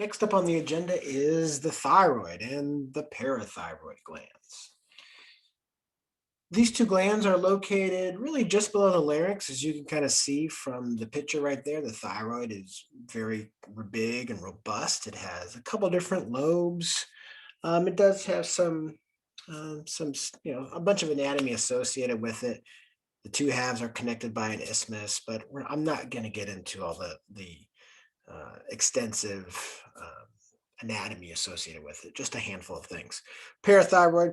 Next up on the agenda is the thyroid and the parathyroid glands. These two glands are located really just below the larynx, as you can kind of see from the picture right there. The thyroid is very big and robust. It has a couple different lobes. It does have a bunch of anatomy associated with it. The two halves are connected by an isthmus, but I'm not going to get into all the extensive anatomy associated with it, just a handful of things. Parathyroid,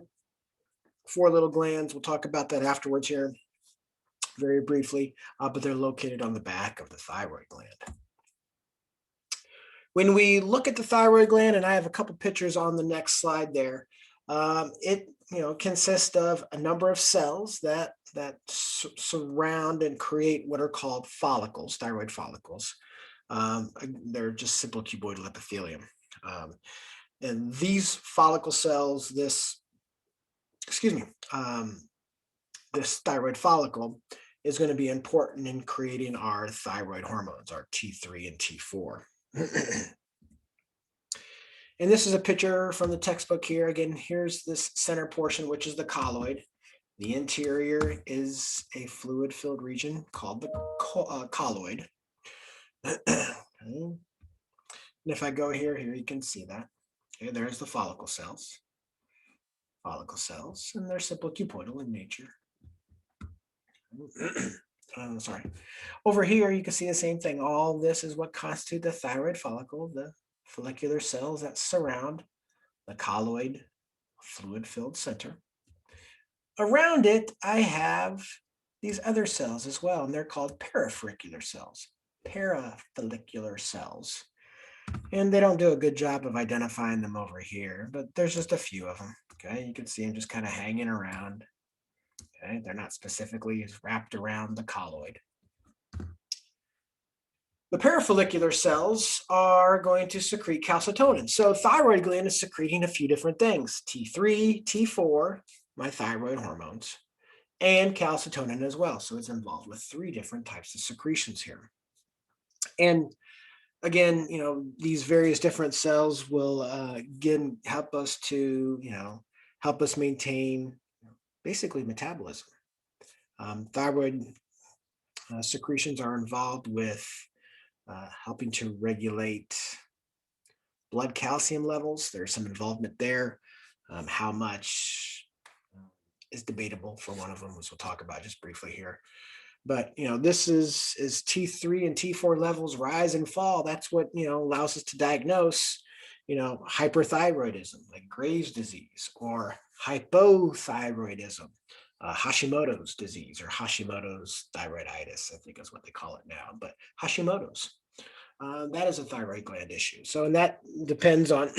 four little glands. We'll talk about that afterwards here very briefly, but they're located on the back of the thyroid gland. When we look at the thyroid gland, and I have a couple pictures on the next slide there, it consists of a number of cells that surround and create what are called follicles, thyroid follicles. They're just simple cuboidal epithelium. And these follicle cells, this thyroid follicle is going to be important in creating our thyroid hormones, our T3 and T4. And this is a picture from the textbook here. Again, here's this center portion, which is the colloid. The interior is a fluid-filled region called the colloid. And if I go here you can see that. Okay, there's the follicle cells. And they're simple cuboidal in nature. Sorry. Over here, you can see the same thing. All this is what constitutes the thyroid follicle, the follicular cells that surround the colloid fluid-filled center. Around it, I have these other cells as well, and they're called parafollicular cells. And they don't do a good job of identifying them over here, but there's just a few of them. Okay, you can see them just kind of hanging around. Okay, they're not specifically wrapped around the colloid. The parafollicular cells are going to secrete calcitonin. So thyroid gland is secreting a few different things: T3, T4, my thyroid hormones, and calcitonin as well. So it's involved with three different types of secretions here. And again, these various different cells will again help us maintain basically metabolism. Thyroid secretions are involved with helping to regulate blood calcium levels. There's some involvement there. How much is debatable for one of them, which we'll talk about just briefly here. But this is T3 and T4 levels rise and fall. That's what allows us to diagnose hyperthyroidism, like Graves' disease, or hypothyroidism, Hashimoto's disease, or Hashimoto's thyroiditis, I think is what they call it now. But Hashimoto's, that is a thyroid gland issue. So, and that depends on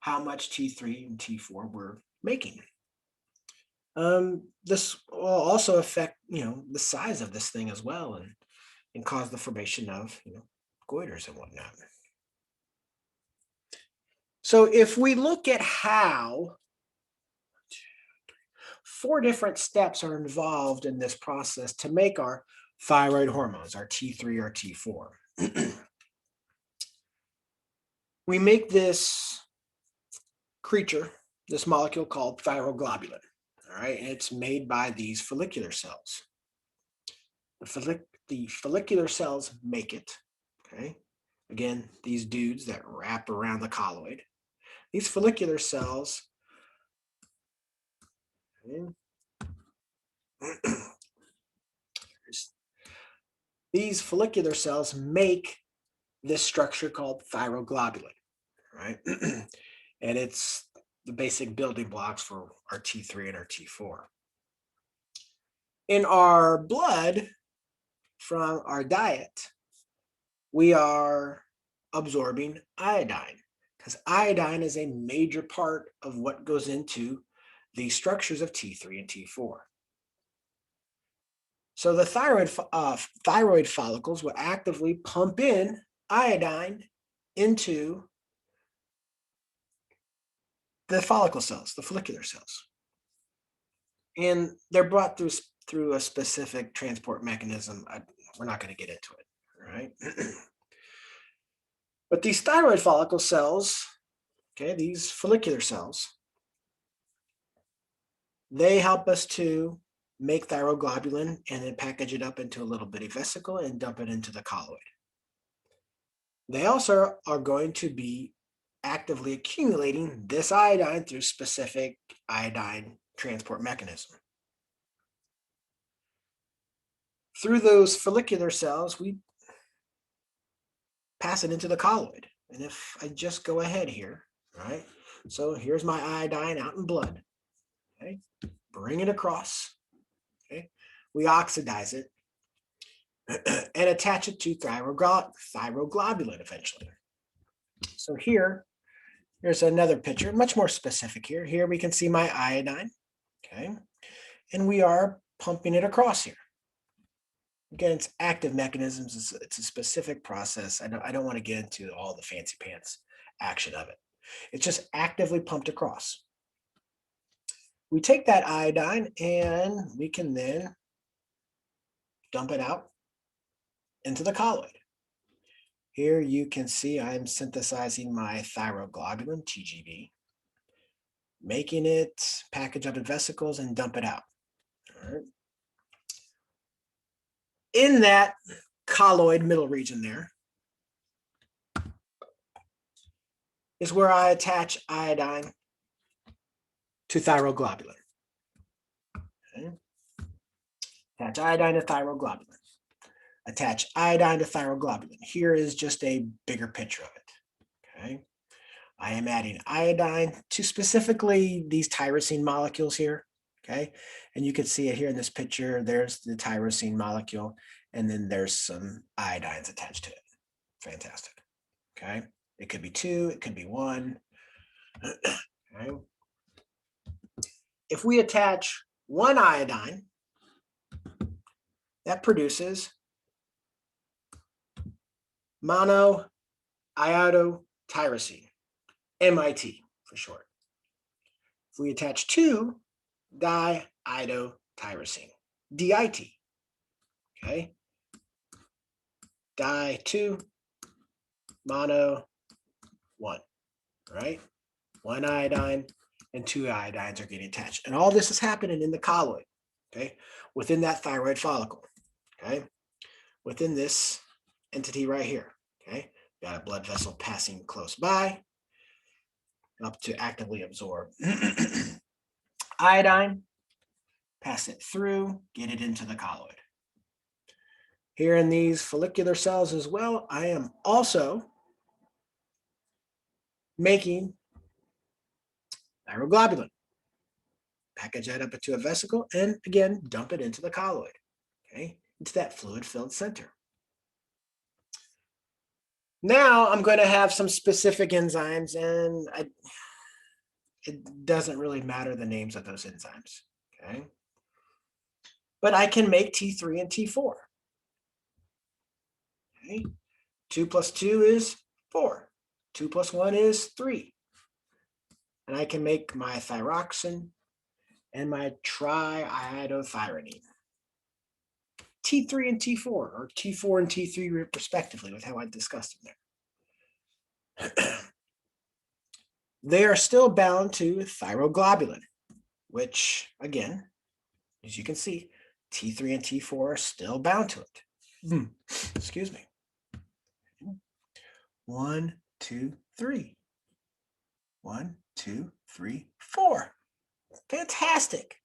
how much T3 and T4 we're making. This will also affect, the size of this thing as well, and cause the formation of, goiters and whatnot. So if we look at how 4 different steps are involved in this process to make our thyroid hormones, our T3 or T4. We make this creature, this molecule called thyroglobulin. All right, and it's made by these follicular cells. The follicular cells make it. Okay, again, these dudes that wrap around the colloid. These follicular cells. These follicular cells make this structure called thyroglobulin, right? And it's the basic building blocks for our T3 and our T4. In our blood, from our diet, we are absorbing iodine, because iodine is a major part of what goes into the structures of T3 and T4. So the thyroid follicles will actively pump in iodine into the follicle cells, the follicular cells. And they're brought through a specific transport mechanism. We're not going to get into it, right? But these thyroid follicle cells, okay, these follicular cells, they help us to make thyroglobulin and then package it up into a little bitty vesicle and dump it into the colloid. They also are going to be actively accumulating this iodine through specific iodine transport mechanism. Through those follicular cells, we pass it into the colloid. And if I just go ahead here, right? So here's my iodine out in blood, okay? Bring it across, okay? We oxidize it and attach it to thyroglobulin eventually. So here's another picture, much more specific here. Here we can see my iodine, okay? And we are pumping it across here. Again, it's active mechanisms. It's a specific process. I don't want to get into all the fancy pants action of it. It's just actively pumped across. We take that iodine and we can then dump it out into the colloid. Here you can see I'm synthesizing my thyroglobulin, TGB, making it package up in vesicles and dump it out. All right. In that colloid middle region there is where I attach iodine to thyroglobulin. Okay. Attach iodine to thyroglobulin. Attach iodine to thyroglobulin. Here is just a bigger picture of it. Okay. I am adding iodine to specifically these tyrosine molecules here. Okay. And you can see it here in this picture. There's the tyrosine molecule, and then there's some iodines attached to it. Fantastic. Okay. It could be 2, it could be 1. Okay. If we attach 1 iodine, that produces monoiodotyrosine, MIT for short. If we attach 2 diiodotyrosine, DIT, okay? Di 2, mono 1, right? 1 iodine and 2 iodines are getting attached. And all this is happening in the colloid, okay? Within that thyroid follicle, okay? Within this entity right here, okay? Got a blood vessel passing close by up to actively absorb iodine, pass it through, get it into the colloid. Here in these follicular cells as well, I am also making thyroglobulin. Package that up into a vesicle and again, dump it into the colloid, okay? Into that fluid-filled center. Now I'm going to have some specific enzymes, and it doesn't really matter the names of those enzymes, okay? But I can make T3 and T4. Okay? 2 plus 2 is 4. 2 plus 1 is 3. And I can make my thyroxine and my triiodothyronine. T3 and T4, or T4 and T3 respectively, with how I discussed them there. They are still bound to thyroglobulin, which, again, as you can see, T3 and T4 are still bound to it. Excuse me. 1, 2, 3. 1, 2, 3, 4. Fantastic.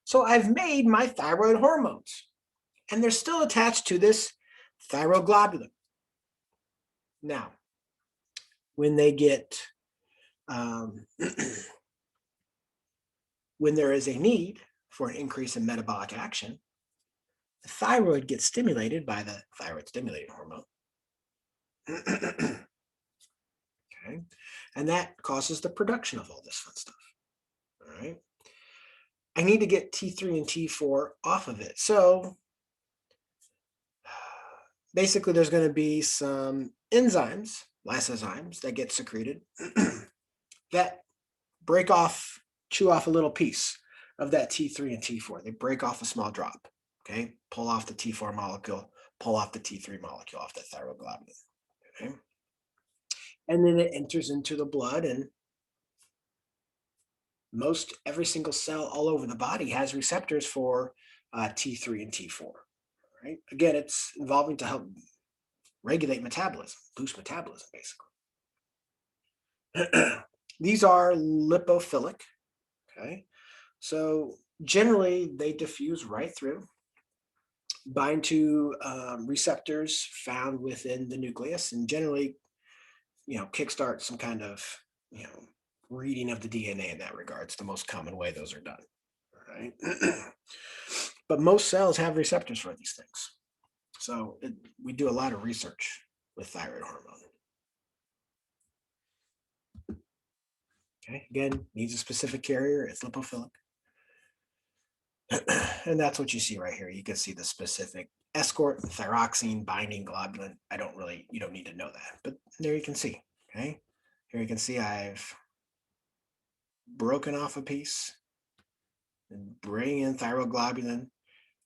So I've made my thyroid hormones, and they're still attached to this thyroglobulin. Now, when they get, when there is a need for an increase in metabolic action, the thyroid gets stimulated by the thyroid stimulating hormone. Okay, and that causes the production of all this fun stuff. All right, I need to get T3 and T4 off of it. So basically, there's going to be some enzymes, lysozymes, that get secreted that break off, chew off a little piece of that T3 and T4. They break off a small drop, okay? Pull off the T4 molecule, pull off the T3 molecule off the thyroglobulin, okay? and then it enters into the blood, and most every single cell all over the body has receptors for T3 and T4. Right? Again, it's involving to help regulate metabolism, boost metabolism, basically. These are lipophilic. Okay, so generally they diffuse right through, bind to receptors found within the nucleus, and generally, kickstart some kind of, you know, reading of the DNA in that regard. It's the most common way those are done. Right. But most cells have receptors for these things. So we do a lot of research with thyroid hormone. Okay, again, needs a specific carrier. It's lipophilic. And that's what you see right here. You can see the specific escort, thyroxine, binding globulin. You don't need to know that, but there you can see. Okay, here you can see I've broken off a piece and bring in thyroglobulin,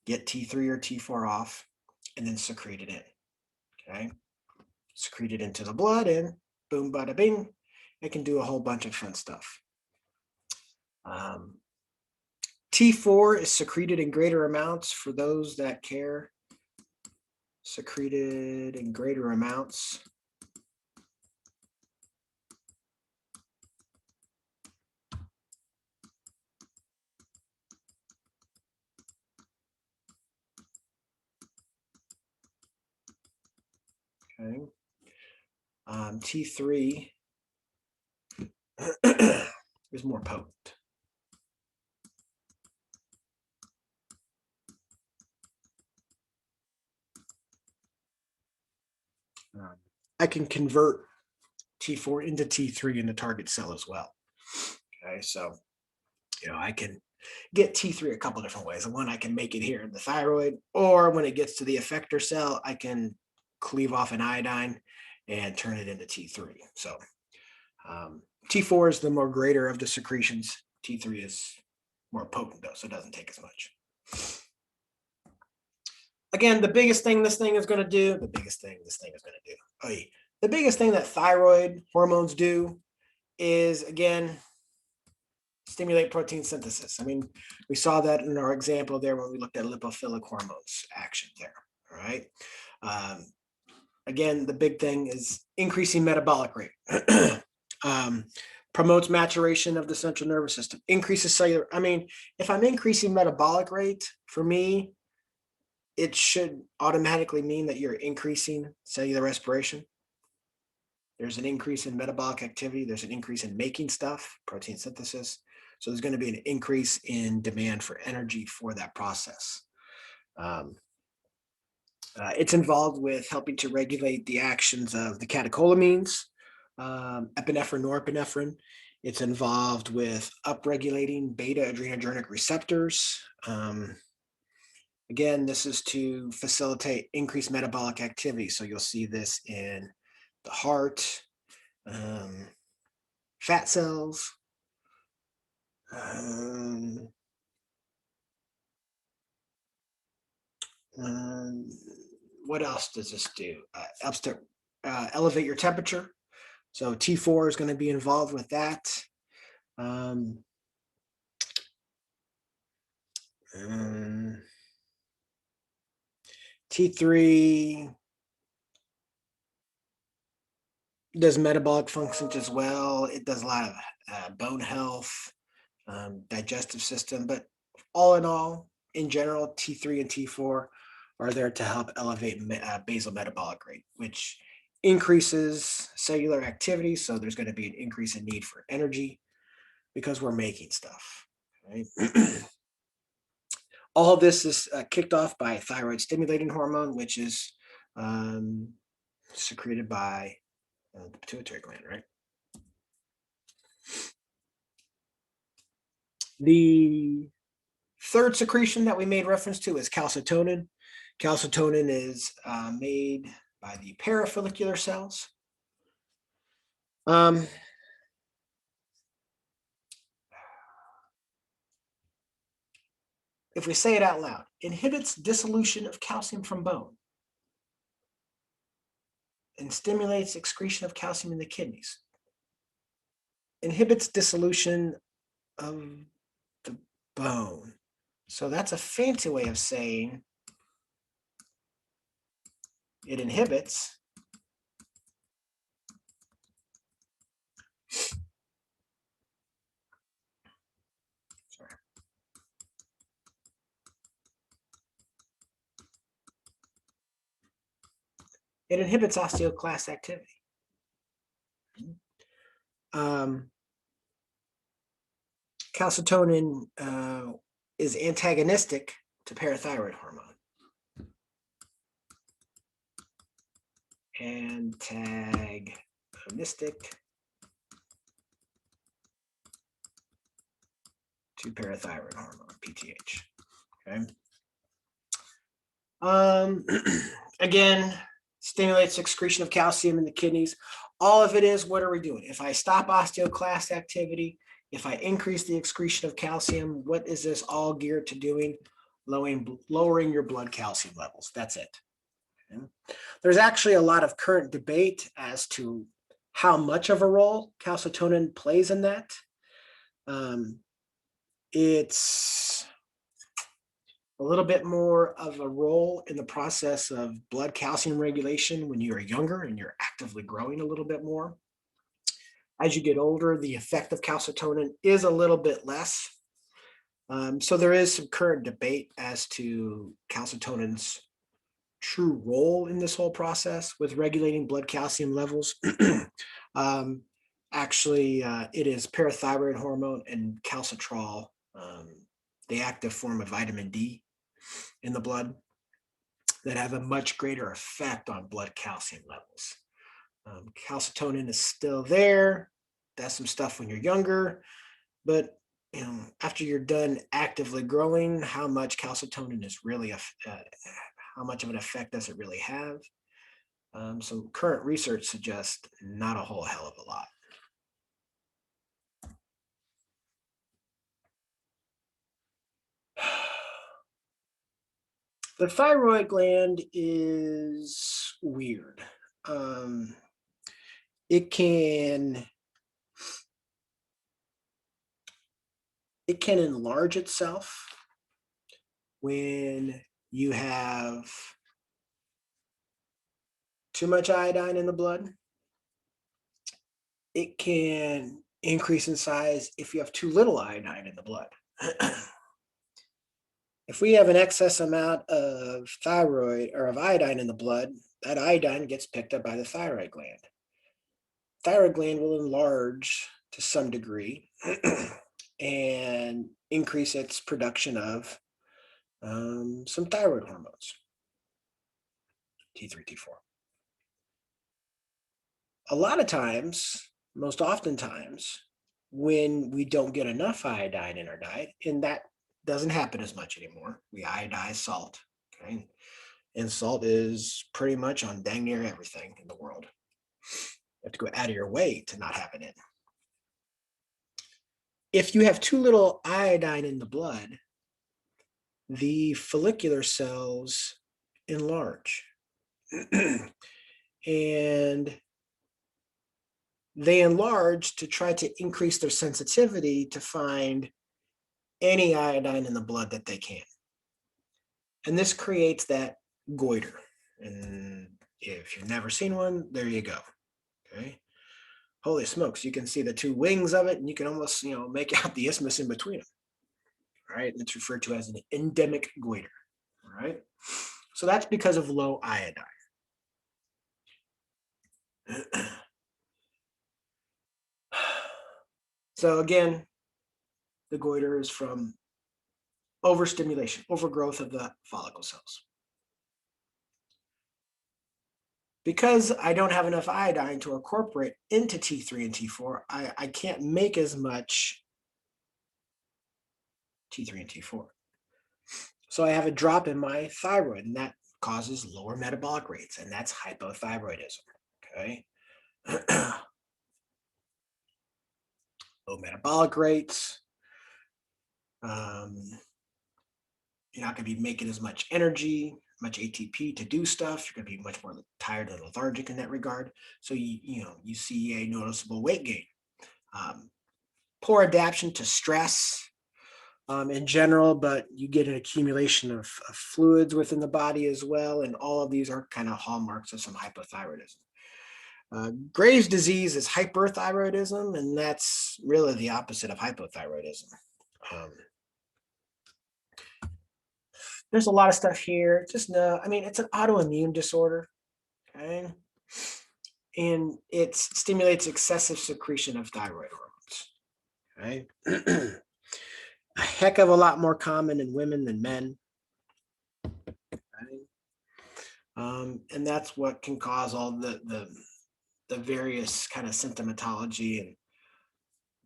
get T3 or T4 off, and then secrete it in. Okay, secrete it into the blood, and boom, bada bing, it can do a whole bunch of fun stuff. T4 is secreted in greater amounts for those that care. Secreted in greater amounts. Okay. T3 is more potent. I can convert T4 into T3 in the target cell as well. Okay, so I can get T3 a couple different ways. One, I can make it here in the thyroid, or when it gets to the effector cell, I can cleave off an iodine and turn it into T3. So T4 is the more greater of the secretions. T3 is more potent though, so it doesn't take as much. Again, the biggest thing this thing is going to do, the biggest thing that thyroid hormones do is, again, stimulate protein synthesis. I mean, we saw that in our example there when we looked at lipophilic hormones action there, all right? Again, the big thing is increasing metabolic rate. Promotes maturation of the central nervous system, increases cellular. I mean, if I'm increasing metabolic rate, for me, it should automatically mean that you're increasing cellular respiration. There's an increase in metabolic activity. There's an increase in making stuff, protein synthesis. So there's going to be an increase in demand for energy for that process. It's involved with helping to regulate the actions of the catecholamines, epinephrine, norepinephrine. It's involved with upregulating beta adrenergic receptors. Again, this is to facilitate increased metabolic activity. So you'll see this in the heart, fat cells. What else does this do? Helps to elevate your temperature. So T4 is going to be involved with that. T3 does metabolic functions as well. It does a lot of bone health, digestive system, but all in all, in general, T3 and T4 are there to help elevate basal metabolic rate, which increases cellular activity. So there's going to be an increase in need for energy because we're making stuff, right? All of this is kicked off by thyroid stimulating hormone, which is secreted by the pituitary gland, right? The third secretion that we made reference to is calcitonin. Calcitonin is made by the parafollicular cells. If we say it out loud, inhibits dissolution of calcium from bone. and stimulates excretion of calcium in the kidneys. Inhibits dissolution of the bone. So that's a fancy way of saying it inhibits osteoclast activity. Calcitonin is antagonistic to parathyroid hormone. Antagonistic to parathyroid hormone, PTH. Okay. Again, stimulates excretion of calcium in the kidneys. All of it is, what are we doing? If I stop osteoclast activity, if I increase the excretion of calcium, what is this all geared to doing? Lowering your blood calcium levels. That's it. Okay. There's actually a lot of current debate as to how much of a role calcitonin plays in that. It's a little bit more of a role in the process of blood calcium regulation when you're younger and you're actively growing a little bit more. As you get older, the effect of calcitonin is a little bit less. So there is some current debate as to calcitonin's true role in this whole process with regulating blood calcium levels. Actually, it is parathyroid hormone and calcitrol, the active form of vitamin D in the blood, that have a much greater effect on blood calcium levels. Calcitonin is still there. That's some stuff when you're younger, but after you're done actively growing, how much calcitonin is really, how much of an effect does it really have? Some current research suggests not a whole hell of a lot. The thyroid gland is weird. It can enlarge itself when you have too much iodine in the blood. It can increase in size if you have too little iodine in the blood. If we have an excess amount of thyroid or of iodine in the blood, that iodine gets picked up by the thyroid gland. Thyroid gland will enlarge to some degree and increase its production of some thyroid hormones, T3, T4. A lot of times, most oftentimes, when we don't get enough iodine in our diet, and that doesn't happen as much anymore, we iodize salt, okay? And salt is pretty much on dang near everything in the world. You have to go out of your way to not have it in. If you have too little iodine in the blood, the follicular cells enlarge. And they enlarge to try to increase their sensitivity to find any iodine in the blood that they can. And this creates that goiter. And if you've never seen one, there you go. Okay. Holy smokes, you can see the two wings of it, and you can almost, make out the isthmus in between them. All right. It's referred to as an endemic goiter. All right. So that's because of low iodine. So again, the goiter is from overstimulation, overgrowth of the follicle cells. Because I don't have enough iodine to incorporate into T3 and T4, I can't make as much T3 and T4. So I have a drop in my thyroid, and that causes lower metabolic rates, and that's hypothyroidism, okay? Low metabolic rates. You're not going to be making as much energy. much ATP to do stuff. You're going to be much more tired and lethargic in that regard. So you see a noticeable weight gain. Poor adaptation to stress in general, but you get an accumulation of fluids within the body as well. And all of these are kind of hallmarks of some hypothyroidism. Graves' disease is hyperthyroidism, and that's really the opposite of hypothyroidism. There's a lot of stuff here. Just know, I mean, it's an autoimmune disorder, okay? And it stimulates excessive secretion of thyroid hormones, okay? A heck of a lot more common in women than men. Okay? And that's what can cause all the various kind of symptomatology, and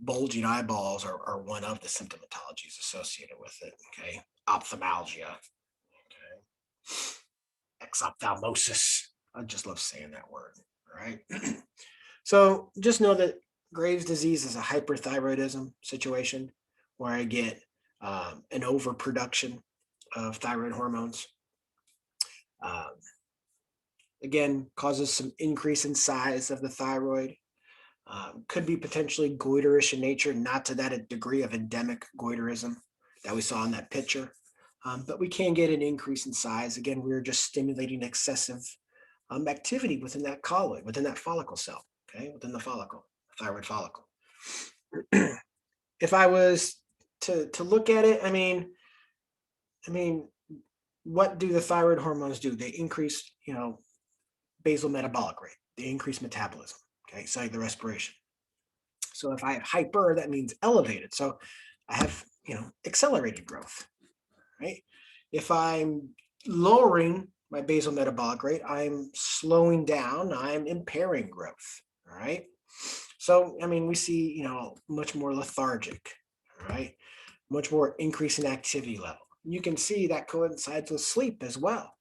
bulging eyeballs are one of the symptomatologies associated with it, okay? Ophthalmalgia, okay? Exophthalmosis. I just love saying that word, right? So just know that Graves' disease is a hyperthyroidism situation where I get an overproduction of thyroid hormones. Again, causes some increase in size of the thyroid. Could be potentially goiterish in nature, not to that degree of endemic goiterism that we saw in that picture. But we can get an increase in size. Again, we're just stimulating excessive activity within that colloid, within that follicle cell, okay, within the follicle, thyroid follicle. If I was to look at it, I mean, what do the thyroid hormones do? They increase, basal metabolic rate. They increase metabolism, okay, cellular respiration. So if I have hyper, that means elevated. So I have, accelerated growth, right? If I'm lowering my basal metabolic rate, I'm slowing down, I'm impairing growth, all right? So, I mean, we see, much more lethargic, all right? Much more increase in activity level. You can see that coincides with sleep as well.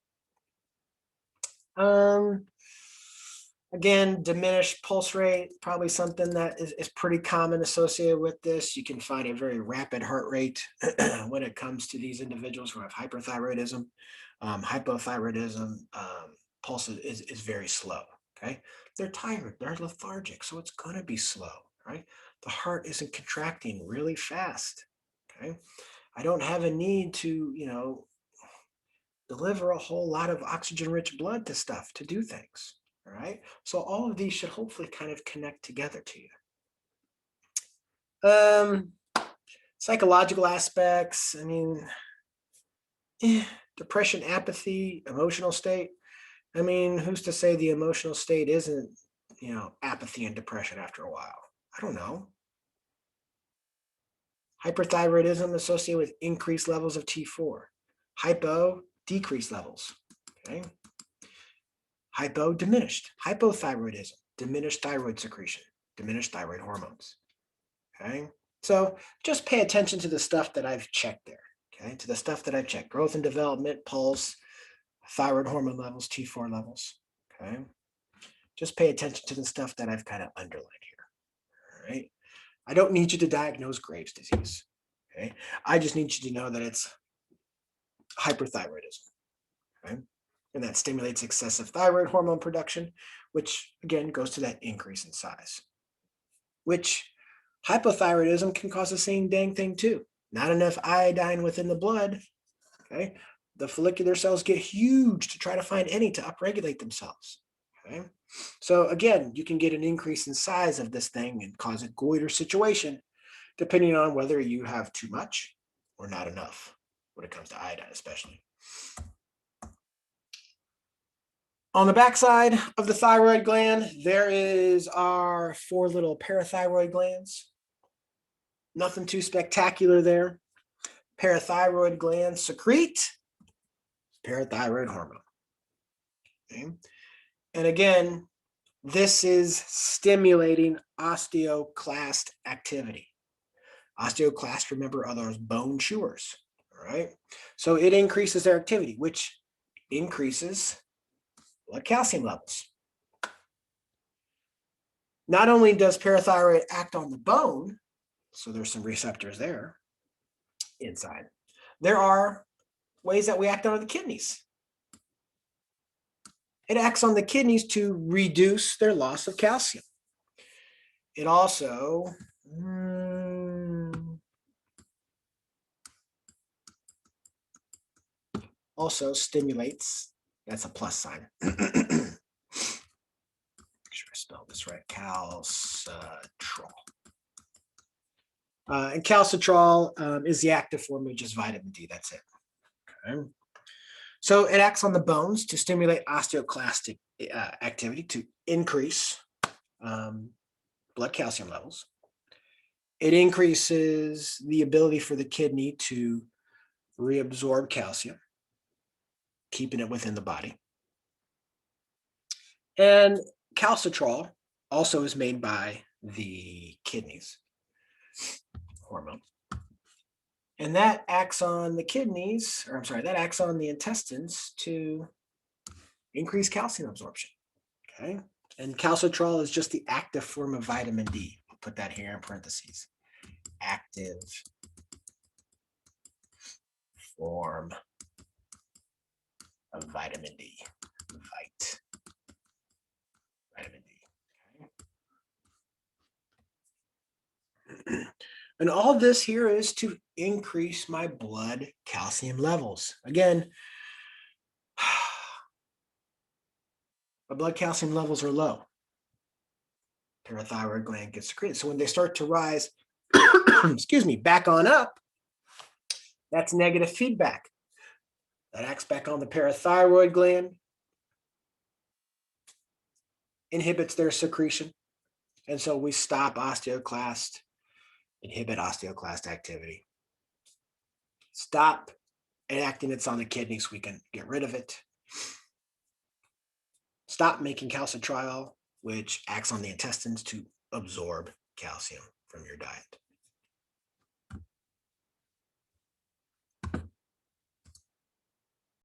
Again, diminished pulse rate, probably something that is pretty common associated with this. You can find a very rapid heart rate when it comes to these individuals who have hyperthyroidism. Hypothyroidism, pulse is very slow, okay? They're tired, they're lethargic, so it's gonna be slow, right? The heart isn't contracting really fast, okay? I don't have a need to, deliver a whole lot of oxygen-rich blood to stuff to do things. All right. So all of these should hopefully kind of connect together to you. Psychological aspects. I mean, depression, apathy, emotional state. I mean, who's to say the emotional state isn't, apathy and depression after a while? I don't know. Hyperthyroidism associated with increased levels of T4. Hypo, decreased levels. Okay. Hypo, diminished. Hypothyroidism, diminished thyroid secretion, diminished thyroid hormones. Okay. So just pay attention to the stuff that I've checked there. Okay. To the stuff that I've checked: growth and development, pulse, thyroid hormone levels, T4 levels. Okay. Just pay attention to the stuff that I've kind of underlined here. All right. I don't need you to diagnose Graves' disease. Okay. I just need you to know that it's hyperthyroidism. Okay. And that stimulates excessive thyroid hormone production, which again goes to that increase in size. Which hypothyroidism can cause the same dang thing too. Not enough iodine within the blood. Okay. The follicular cells get huge to try to find any to upregulate themselves. Okay. So again, you can get an increase in size of this thing and cause a goiter situation, depending on whether you have too much or not enough when it comes to iodine, especially. On the backside of the thyroid gland, there is our 4 little parathyroid glands. Nothing too spectacular there. Parathyroid glands secrete parathyroid hormone. Okay. And again, this is stimulating osteoclast activity. Osteoclasts, remember, are those bone chewers. All right. So it increases their activity, which increases blood calcium levels. Not only does parathyroid act on the bone, so there's some receptors there inside, there are ways that we act on the kidneys. It acts on the kidneys to reduce their loss of calcium. It also stimulates, that's a plus sign. Make sure I spelled this right, calcitrol. And calcitrol is the active form of just vitamin D, that's it. Okay. So it acts on the bones to stimulate osteoclastic activity to increase blood calcium levels. It increases the ability for the kidney to reabsorb calcium, keeping it within the body. And calcitrol also is made by the kidneys, hormone. And that acts on the kidneys, or I'm sorry, that acts on the intestines to increase calcium absorption. Okay. And calcitrol is just the active form of vitamin D. I'll put that here in parentheses. Active form of vitamin D. Vitamin D. Okay. And all this here is to increase my blood calcium levels. Again, my blood calcium levels are low. Parathyroid gland gets secreted. So when they start to rise, excuse me, back on up, that's negative feedback. That acts back on the parathyroid gland, inhibits their secretion. And so we stop osteoclast, inhibit osteoclast activity. Stop enacting it's on the kidneys, we can get rid of it. Stop making calcitriol, which acts on the intestines to absorb calcium from your diet.